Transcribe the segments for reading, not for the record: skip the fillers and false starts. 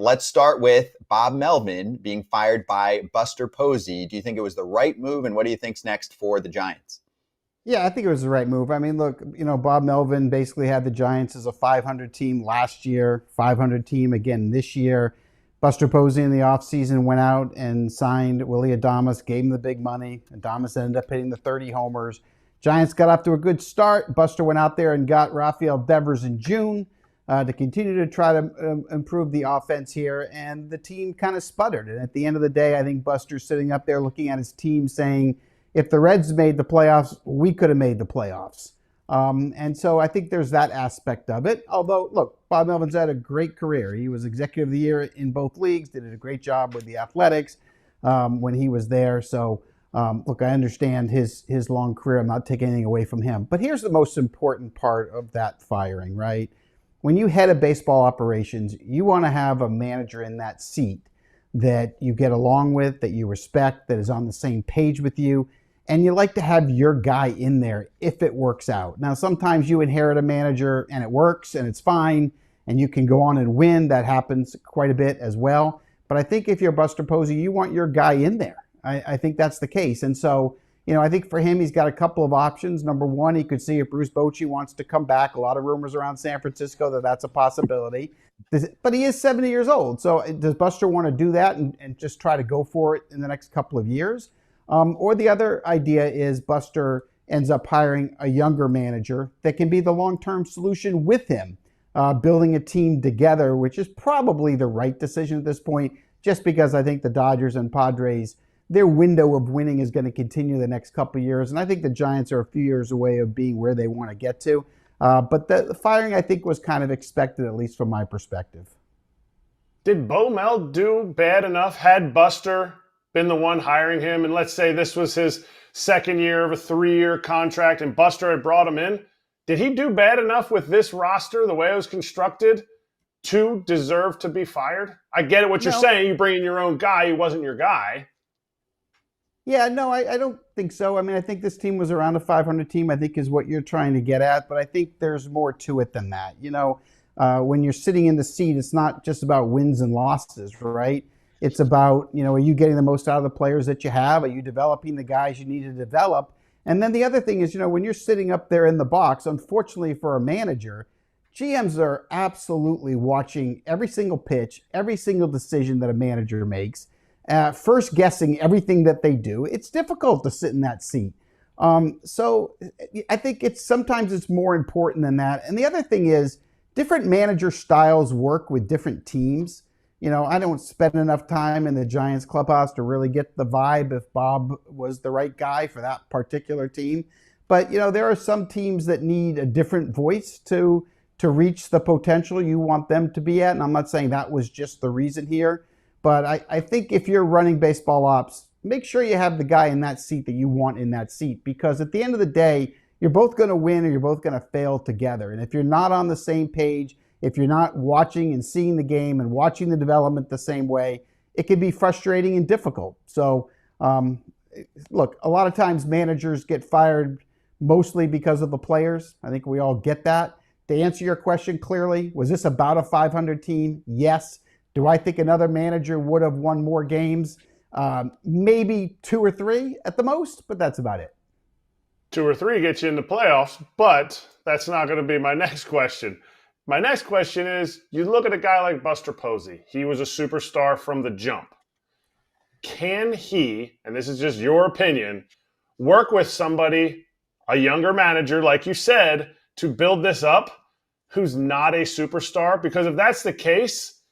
Let's start with Bob Melvin being fired by Buster Posey. Do you think it was the right move, and what do you think's next for the Giants? Yeah, I think it was the right move. I mean, look, Bob Melvin basically had the Giants as a 500 team last year, 500 team again this year. Buster Posey in the offseason went out and signed Willie Adames, gave him the big money. Adames ended up hitting the 30 homers. Giants got off to a good start. Buster went out there and got Rafael Devers in June to continue to try to improve the offense here, and the team kind of sputtered. And at the end of the day, I think Buster's sitting up there looking at his team saying, if the Reds made the playoffs, we could have made the playoffs. And so I think there's that aspect of it. Although, look, Bob Melvin's had a great career. He was executive of the year in both leagues, did a great job with the Athletics when he was there. So, look, I understand his long career. I'm not taking anything away from him. But here's the most important part of that firing, right? When you head of baseball operations, you want to have a manager in that seat that you get along with, that you respect, that is on the same page with you. And you like to have your guy in there if it works out. Now, sometimes you inherit a manager and it works and it's fine and you can go on and win. That happens quite a bit as well. But I think if you're Buster Posey, you want your guy in there. I think that's the case. And so, I think for him, he's got a couple of options. Number one, he could see if Bruce Bochy wants to come back. A lot of rumors around San Francisco that that's a possibility. But he is 70 years old. So does Buster want to do that and just try to go for it in the next couple of years? Or the other idea is Buster ends up hiring a younger manager that can be the long-term solution with him, building a team together, which is probably the right decision at this point, just because I think the Dodgers and Padres, their window of winning is going to continue the next couple of years. And I think the Giants are a few years away of being where they want to get to. But the firing, I think, was kind of expected, at least from my perspective. Did Bo Mel do bad enough? Had Buster been the one hiring him, and let's say this was his second year of a 3-year contract and Buster had brought him in, did he do bad enough with this roster, the way it was constructed, to deserve to be fired? I get it what you're saying. You bring in your own guy. He wasn't your guy. Yeah, no, I don't think so. I mean, I think this team was around a 500 team, I think is what you're trying to get at. But I think there's more to it than that. When you're sitting in the seat, it's not just about wins and losses, right? It's about, are you getting the most out of the players that you have? Are you developing the guys you need to develop? And then the other thing is, when you're sitting up there in the box, unfortunately for a manager, GMs are absolutely watching every single pitch, every single decision that a manager makes, first guessing everything that they do. It's difficult to sit in that seat. So I think sometimes it's more important than that. And the other thing is, different manager styles work with different teams. I don't spend enough time in the Giants clubhouse to really get the vibe if Bob was the right guy for that particular team. But, there are some teams that need a different voice to reach the potential you want them to be at. And I'm not saying that was just the reason here. But I think if you're running baseball ops, make sure you have the guy in that seat that you want in that seat. Because at the end of the day, you're both going to win or you're both going to fail together. And if you're not on the same page, if you're not watching and seeing the game and watching the development the same way, it can be frustrating and difficult. So, look, a lot of times managers get fired mostly because of the players. I think we all get that. To answer your question clearly, was this about a 500 team? Yes. Do I think another manager would have won more games? Maybe 2 or 3 at the most, but that's about it. 2 or 3 get you in the playoffs, but that's not going to be my next question. My next question is, you look at a guy like Buster Posey. He was a superstar from the jump. Can he, and this is just your opinion, work with somebody, a younger manager, like you said, to build this up who's not a superstar? Because if that's the case,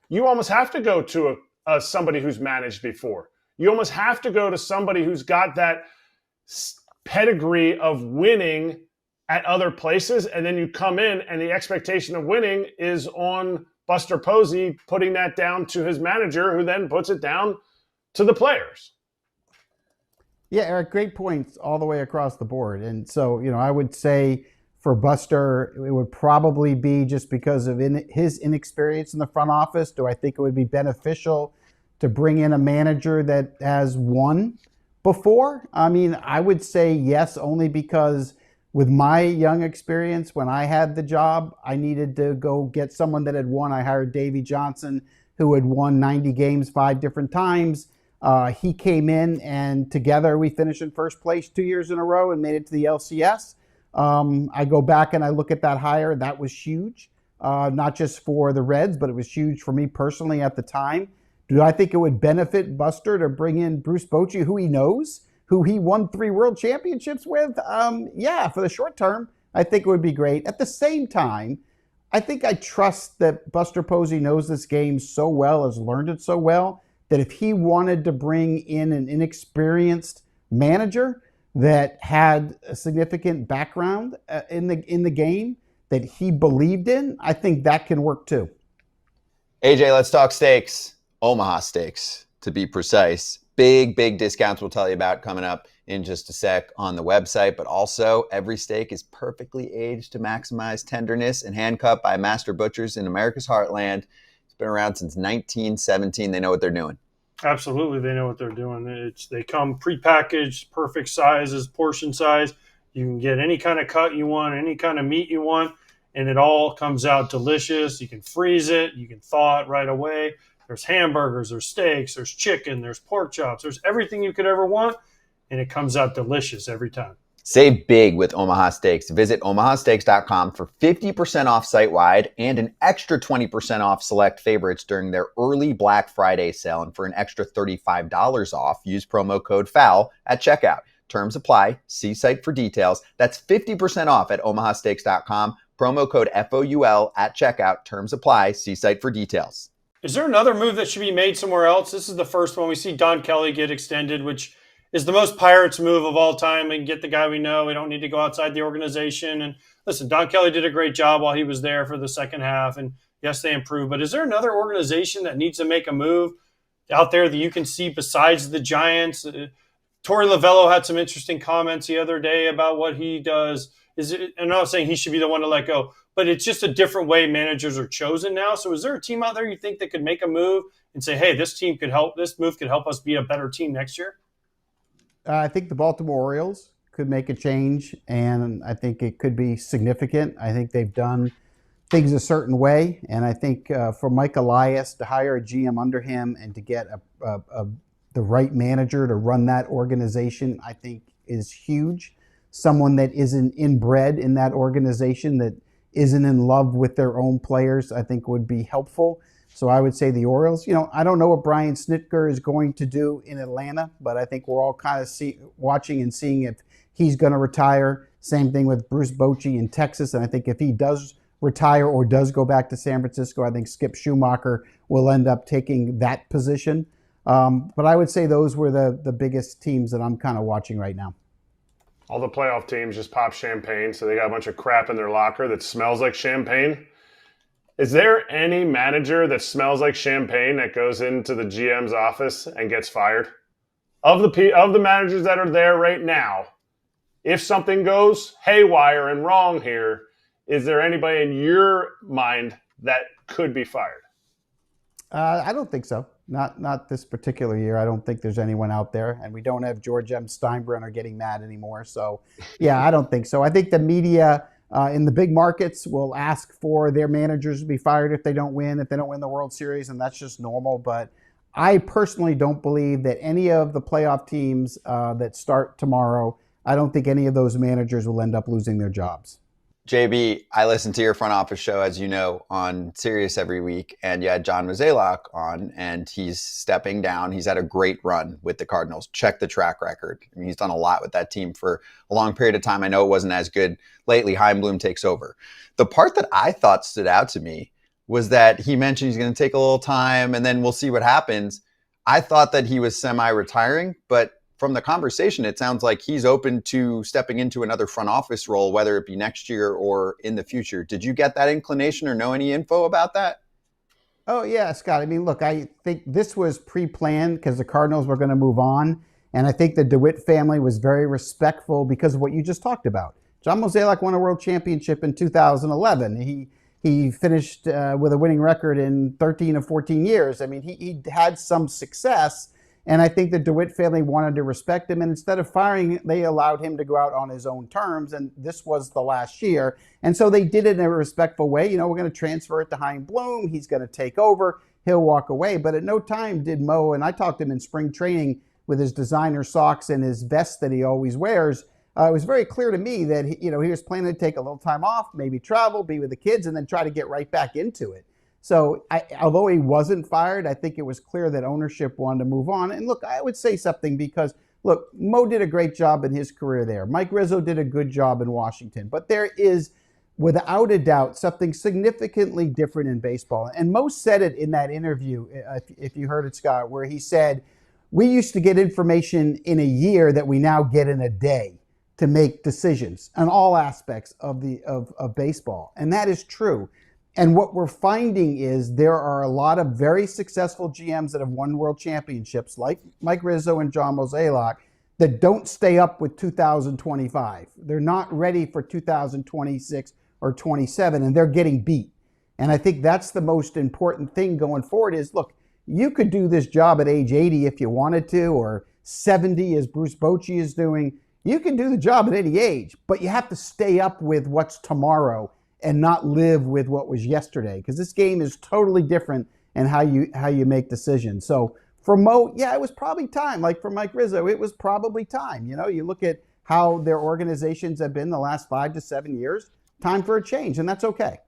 you almost have to go to somebody who's managed before. You almost have to go to somebody who's got that pedigree of winning at other places, and then you come in and the expectation of winning is on Buster Posey putting that down to his manager, who then puts it down to the players. Yeah, Eric, great points all the way across the board. And so, I would say for Buster, it would probably be just because of his inexperience in the front office. Do I think it would be beneficial to bring in a manager that has won before? I mean, I would say yes, only because with my young experience, when I had the job, I needed to go get someone that had won. I hired Davey Johnson who had won 90 games 5 different times. He came in, and together we finished in first place 2 years in a row and made it to the LCS. I go back and I look at that hire. That was huge, not just for the Reds, but it was huge for me personally at the time. Do I think it would benefit Buster to bring in Bruce Bochy, who he knows, who he won 3 world championships with? Yeah, for the short term, I think it would be great. At the same time, I think I trust that Buster Posey knows this game so well, has learned it so well, that if he wanted to bring in an inexperienced manager that had a significant background in the game that he believed in, I think that can work too. AJ, let's talk steaks. Omaha Steaks, to be precise. Big discounts we'll tell you about coming up in just a sec on the website, but also every steak is perfectly aged to maximize tenderness and hand-cut by master butchers in America's heartland. It's been around since 1917. They know what they're doing. Absolutely, they know what they're doing. They come prepackaged, perfect sizes, portion size. You can get any kind of cut you want, any kind of meat you want, and it all comes out delicious. You can freeze it. You can thaw it right away. There's hamburgers, there's steaks, there's chicken, there's pork chops, there's everything you could ever want, and it comes out delicious every time. Save big with Omaha Steaks. Visit omahasteaks.com for 50% off site-wide and an extra 20% off select favorites during their early Black Friday sale. And for an extra $35 off, use promo code FOUL at checkout. Terms apply. See site for details. That's 50% off at omahasteaks.com. Promo code FOUL at checkout. Terms apply. See site for details. Is there another move that should be made somewhere else? This is the first one. We see Don Kelly get extended, which is the most Pirates move of all time. We can get the guy we know. We don't need to go outside the organization. And listen, Don Kelly did a great job while he was there for the second half. And yes, they improved. But is there another organization that needs to make a move out there that you can see besides the Giants? Torey Lovello had some interesting comments the other day about what he does. I'm not saying he should be the one to let go, but it's just a different way managers are chosen now. So is there a team out there you think that could make a move and say, hey, this move could help us be a better team next year? I think the Baltimore Orioles could make a change, and I think it could be significant. I think they've done things a certain way, and I think for Mike Elias to hire a GM under him and to get the right manager to run that organization, I think is huge. Someone that isn't inbred in that organization, that isn't in love with their own players, I think would be helpful. So I would say the Orioles. I don't know what Brian Snitker is going to do in Atlanta, but I think we're all kind of watching and seeing if he's going to retire. Same thing with Bruce Bochy in Texas. And I think if he does retire or does go back to San Francisco, I think Skip Schumacher will end up taking that position. But I would say those were the biggest teams that I'm kind of watching right now. All the playoff teams just pop champagne, so they got a bunch of crap in their locker that smells like champagne. Is there any manager that smells like champagne that goes into the GM's office and gets fired? Of the managers that are there right now, if something goes haywire and wrong here, is there anybody in your mind that could be fired? I don't think so. Not this particular year. I don't think there's anyone out there, and we don't have George M. Steinbrenner getting mad anymore. So, yeah, I don't think so. I think the media in the big markets will ask for their managers to be fired if they don't win the World Series, and that's just normal. But I personally don't believe that any of the playoff teams that start tomorrow, I don't think any of those managers will end up losing their jobs. JB, I listen to your front office show, as you know, on Sirius every week, and you had John Mozeliak on, and he's stepping down. He's had a great run with the Cardinals. Check the track record. I mean, he's done a lot with that team for a long period of time. I know it wasn't as good lately. Heimblum takes over. The part that I thought stood out to me was that he mentioned he's going to take a little time, and then we'll see what happens. I thought that he was semi-retiring, but from the conversation, it sounds like he's open to stepping into another front office role, whether it be next year or in the future. Did you get that inclination or know any info about that? Oh, yeah, Scott. I mean, look, I think this was pre-planned because the Cardinals were going to move on. And I think the DeWitt family was very respectful because of what you just talked about. John Mozeliak won a world championship in 2011. He finished with a winning record in 13 or 14 years. I mean, he had some success. And I think the DeWitt family wanted to respect him. And instead of firing, they allowed him to go out on his own terms. And this was the last year. And so they did it in a respectful way. We're going to transfer it to Heimblum. He's going to take over. he'll walk away. But at no time did Mo, and I talked to him in spring training with his designer socks and his vest that he always wears. It was very clear to me that he was planning to take a little time off, maybe travel, be with the kids, and then try to get right back into it. So although he wasn't fired, I think it was clear that ownership wanted to move on. And look, I would say something because, look, Mo did a great job in his career there. Mike Rizzo did a good job in Washington. But there is, without a doubt, something significantly different in baseball. And Mo said it in that interview, if you heard it, Scott, where he said, we used to get information in a year that we now get in a day to make decisions on all aspects of baseball. And that is true. And what we're finding is there are a lot of very successful GMs that have won world championships, like Mike Rizzo and John Mozeliak, that don't stay up with 2025. They're not ready for 2026 or 27, and they're getting beat. And I think that's the most important thing going forward is, look, you could do this job at age 80 if you wanted to, or 70 as Bruce Bochy is doing. You can do the job at any age, but you have to stay up with what's tomorrow and not live with what was yesterday, because this game is totally different in how you make decisions. So for Mo, yeah, it was probably time. Like for Mike Rizzo, it was probably time. You look at how their organizations have been the last 5 to 7 years, time for a change, and that's okay.